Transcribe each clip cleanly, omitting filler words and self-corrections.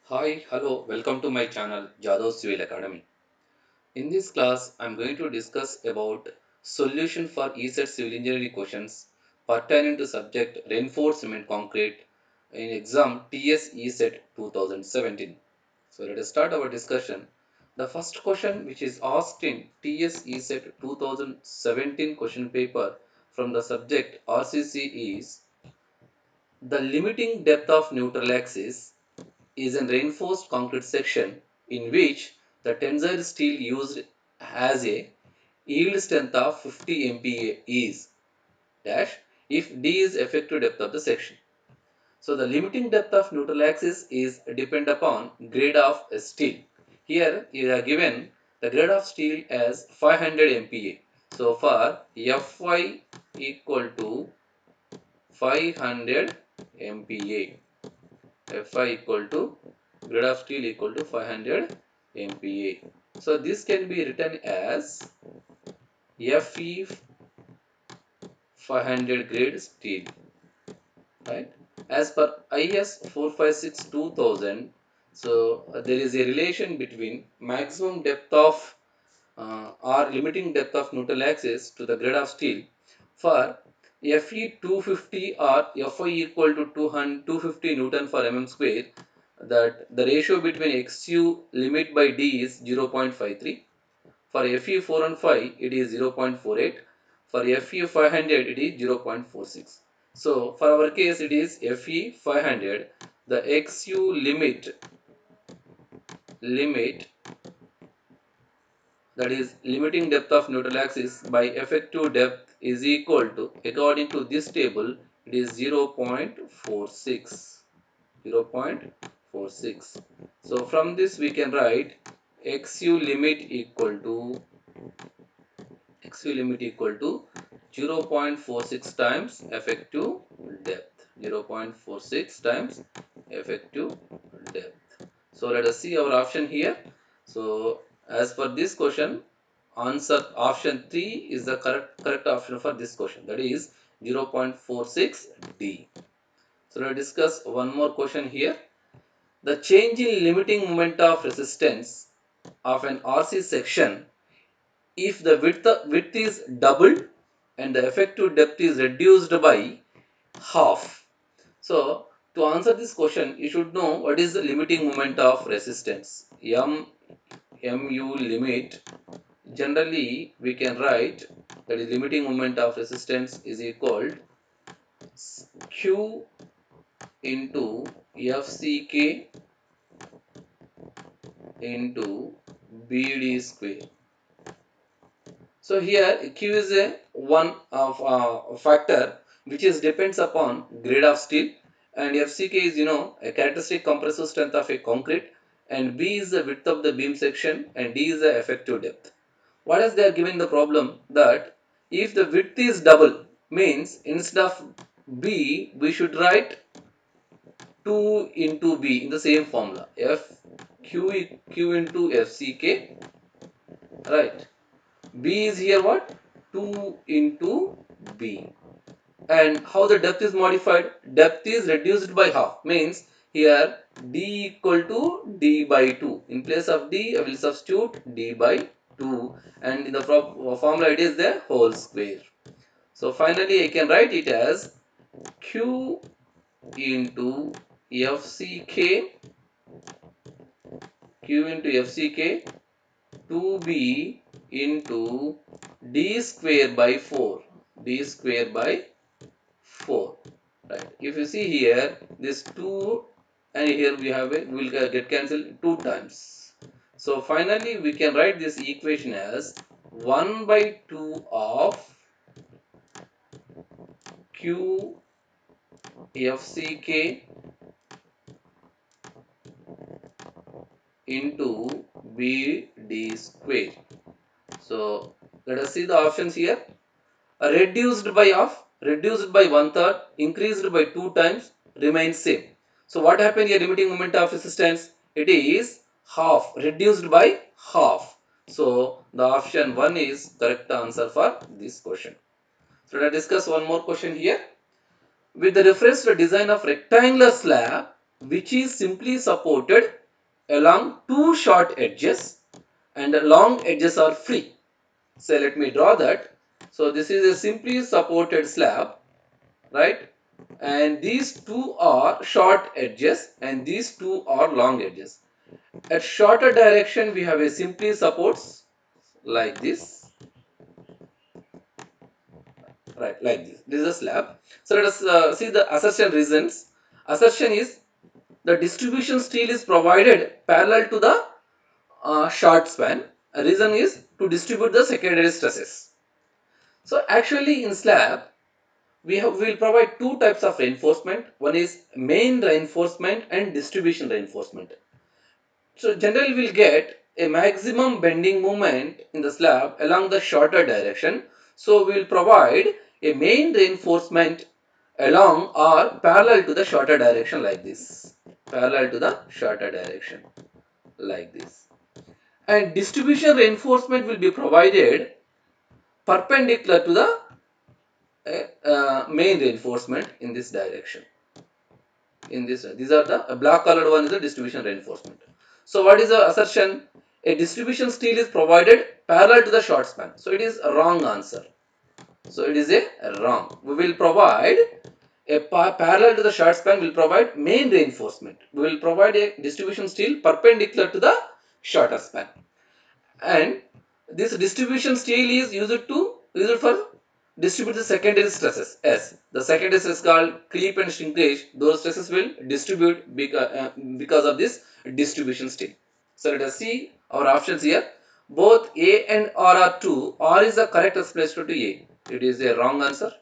Hi, hello, welcome to my channel Jadov Civil Academy. In this class, I am going to discuss about solution for ESET civil engineering questions pertaining to subject reinforcement concrete in exam TS ESET 2017. So let us start our discussion. The first question which is asked in TS ESET 2017 question paper from the subject RCC is the limiting depth of neutral axis is a reinforced concrete section in which the tensile steel used has a yield strength of 50 MPa is dash if D is effective depth of the section. So the limiting depth of neutral axis is depend upon grade of steel. Here you are given the grade of steel as 500 MPa. So for Fy equal to 500 MPa. Fi equal to grade of steel equal to 500 MPa. So this can be written as Fe 500 grade steel, right? As per IS 456 2000, so there is a relation between maximum depth of or limiting depth of neutral axis to the grade of steel for Fe 250 or Fi equal to 250 Newton for mm square, that the ratio between XU limit by D is 0.53. For Fe 415 it is 0.48. For Fe 500 it is 0.46. So for our case it is Fe 500. The XU limit, that is limiting depth of neutral axis by effective depth, is equal to, according to this table, it is 0.46. 0.46. So from this we can write XU limit equal to 0.46 times effective depth. 0.46 times effective depth. So let us see our option here. So as for this question, answer option 3 is the correct option for this question, that is 0.46 D. So let's discuss one more question here. The change in limiting moment of resistance of an RC section if the width is doubled and the effective depth is reduced by half. So to answer this question, you should know what is the limiting moment of resistance. Mu limit, generally we can write, that is limiting moment of resistance is equal Q into FCK into BD square. So here Q is a one of factor which is depends upon grade of steel, and FCK is a characteristic compressive strength of a concrete, and B is the width of the beam section, and D is the effective depth. What is they are giving the problem that if the width is double, means instead of B we should write 2 into B in the same formula, Q into FCK, right? B is here what? 2 into B. And how the depth is modified? Depth is reduced by half. Means here D equal to D by 2. In place of D, I will substitute D by 2. And in the formula, it is the whole square. So finally, I can write it as Q into FCK, Q into FCK 2b into d square by 4, d square by 4, right? If you see here, this 2 and here we have a, will get cancelled 2 times. So finally we can write this equation as 1 by 2 of Q FCK into BD square. So let us see the options here. Reduced by half, reduced by one third, increased by 2 times, remains same. So what happened here, limiting moment of resistance? It is half, reduced by half. So the option 1 is correct answer for this question. So let us discuss one more question here. With the reference to the design of rectangular slab which is simply supported along two short edges and the long edges are free. So let me draw that. So this is a simply supported slab, right? And these two are short edges and these two are long edges. At shorter direction we have a simply supports like this, right, like this. This is a slab. So let us see the assertion reasons. Assertion is the distribution steel is provided parallel to the short span. A reason is to distribute the secondary stresses. So actually in slab we will provide two types of reinforcement. One is main reinforcement and distribution reinforcement. So generally we will get a maximum bending moment in the slab along the shorter direction. So we will provide a main reinforcement along or parallel to the shorter direction like this. Parallel to the shorter direction like this. And distribution reinforcement will be provided perpendicular to the main reinforcement in this direction. In this, these are the black colored one is the distribution reinforcement. So what is the assertion? A distribution steel is provided parallel to the short span. So it is a wrong answer. So it is a wrong. We will provide a parallel to the short span will provide main reinforcement. We will provide a distribution steel perpendicular to the shorter span. And this distribution steel is used for distribute the secondary stresses. Yes, the secondary stress called creep and shrinkage, those stresses will distribute because of this distribution steel. So let us see our options here. Both A and R are true. R is the correct explanation to A. It is a wrong answer.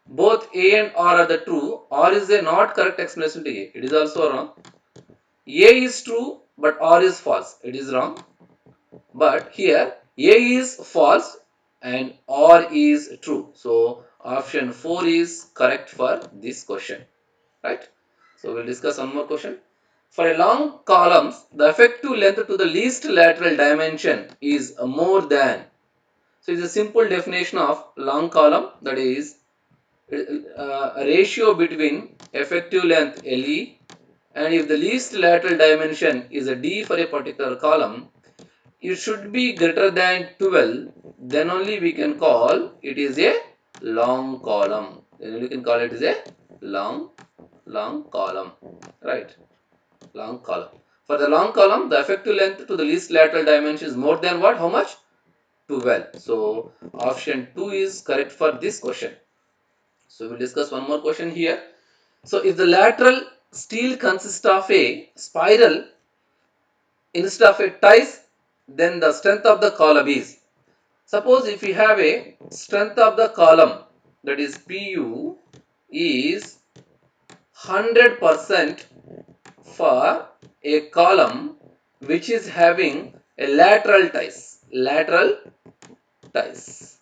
Both A and R are the true. R is a not correct explanation to A. It is also wrong. A is true but R is false. It is wrong. But here A is false and R is true. So option 4 is correct for this question. Right? So we'll discuss one more question. For a long columns, the effective length to the least lateral dimension is more than. So it's a simple definition of long column, that is a ratio between effective length LE, and if the least lateral dimension is a D for a particular column, it should be greater than 12, then only we can call it is a long column. Then we can call it is a long column, right? Long column. For the long column, the effective length to the least lateral dimension is more than what? How much? 12. So option 2 is correct for this question. So we'll discuss one more question here. So if the lateral steel consists of a spiral instead of a ties, then the strength of the column is. Suppose if we have a strength of the column, that is Pu is 100% for a column which is having a ties, lateral ties,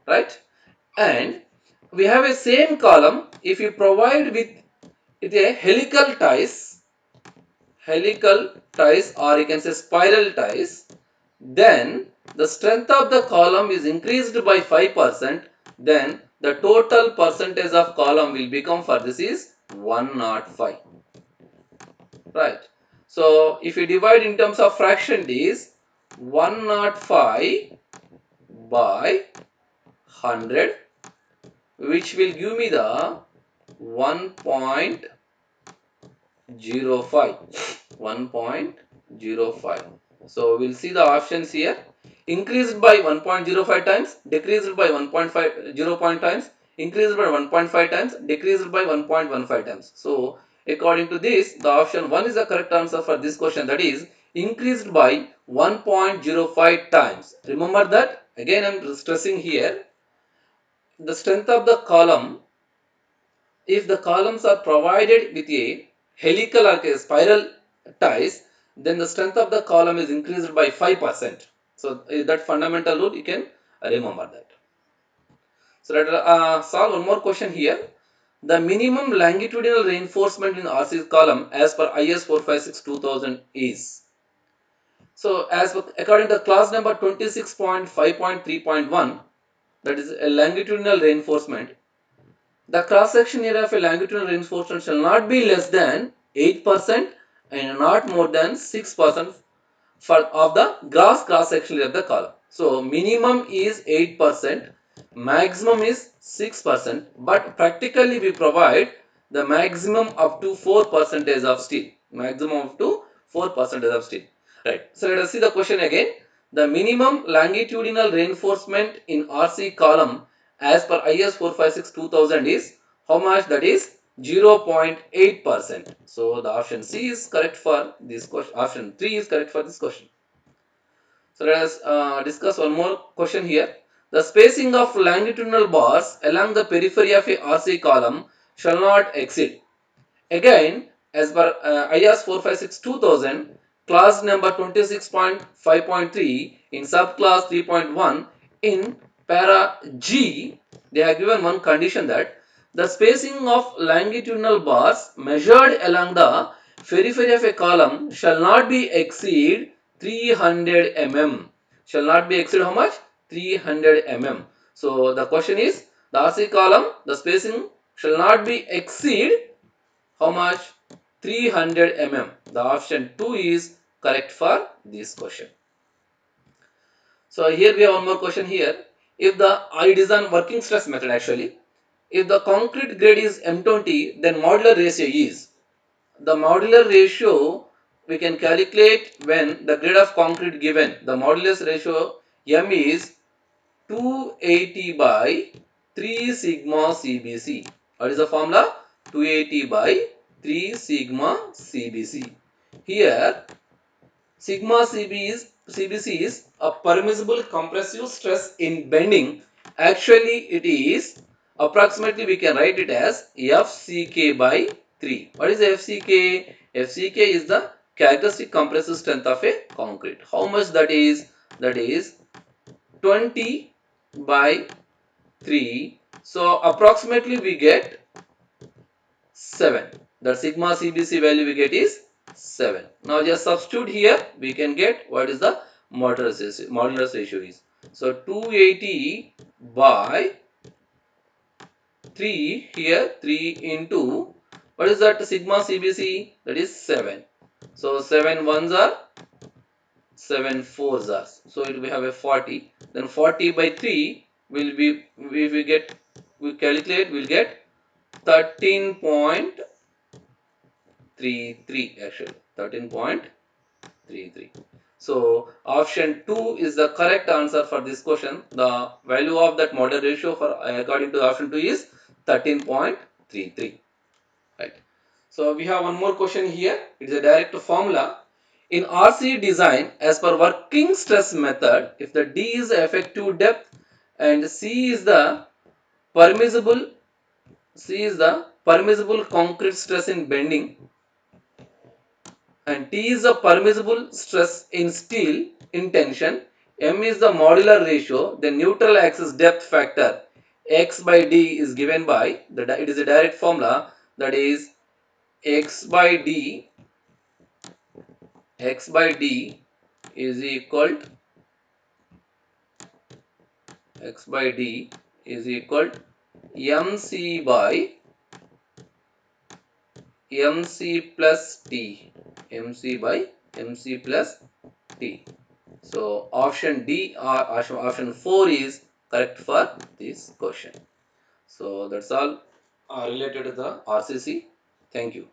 right? And we have a same column if you provide with a helical ties, or you can say spiral ties, then the strength of the column is increased by 5%, then the total percentage of column will become, for this is 105, right? So if you divide in terms of fraction, it is 105 by 100, which will give me the 1.05. 1.05. So we'll see the options here. Increased by 1.05 times, decreased by 1.5 0 point times, increased by 1.5 times, decreased by 1.15 times. So according to this, the option 1 is the correct answer for this question, that is increased by 1.05 times. Remember that, again I am stressing here, the strength of the column, if the columns are provided with a helical or a spiral ties, then the strength of the column is increased by 5%. So that fundamental rule you can remember that. So let us solve one more question here. The minimum longitudinal reinforcement in RC column as per IS 456-2000 is. So as according to class number 26.5.3.1, that is a longitudinal reinforcement. The cross-section area of a longitudinal reinforcement shall not be less than 8% and not more than 6% of the gross cross-section area of the column. So minimum is 8%, maximum is 6%, but practically we provide the maximum up to 4% of steel. Maximum up to 4% of steel. Right. So let us see the question again. The minimum longitudinal reinforcement in RC column as per IS 456-2000 is how much? That is 0.8%. So the option C is correct for this question. Option 3 is correct for this question. So let us discuss one more question here. The spacing of longitudinal bars along the periphery of a RC column shall not exceed. Again, as per IS 456-2000, clause number 26.5.3 in subclass 3.1 in para G, they have given one condition that the spacing of longitudinal bars measured along the periphery of a column shall not be exceed 300 mm. Shall not be exceed how much? 300 mm. So the question is, the RC column, the spacing shall not be exceed how much? 300 mm. The option 2 is correct for this question. So here we have one more question here. If the it is on working stress method actually. If the concrete grade is M20, then modular ratio is. The modular ratio we can calculate when the grade of concrete given. The modulus ratio M is 280 by 3 sigma CBC. What is the formula? 280 by 3 sigma CBC. Here sigma CBC is a permissible compressive stress in bending. Actually it is approximately we can write it as FCK by 3. What is FCK? FCK is the characteristic compressive strength of a concrete. How much that is? That is 20 by 3. So approximately we get 7. The sigma CBC value we get is 7. Now just substitute here, we can get what is the modulus ratio is. So 280 by 3, here 3 into what is that sigma CBC? That is 7. So 7 ones are 7 fours are. So it will have a 40. Then 40 by 3 will be, if we get, we calculate, we'll get 13.33 actually. 13.33. So option 2 is the correct answer for this question. The value of that model ratio for according to option 2 is 13.33. Right. So we have one more question here. It is a direct formula. In RC design, as per working stress method, if the D is the effective depth and permissible C is the permissible concrete stress in bending, and T is the permissible stress in steel in tension, M is the modular ratio, the neutral axis depth factor X by D is given by, it is a direct formula, that is X by D is equal to X by D is equal to MC by MC plus T. MC by MC plus T. So option D or option 4 is correct for this question. So that's all related to the RCC. Thank you.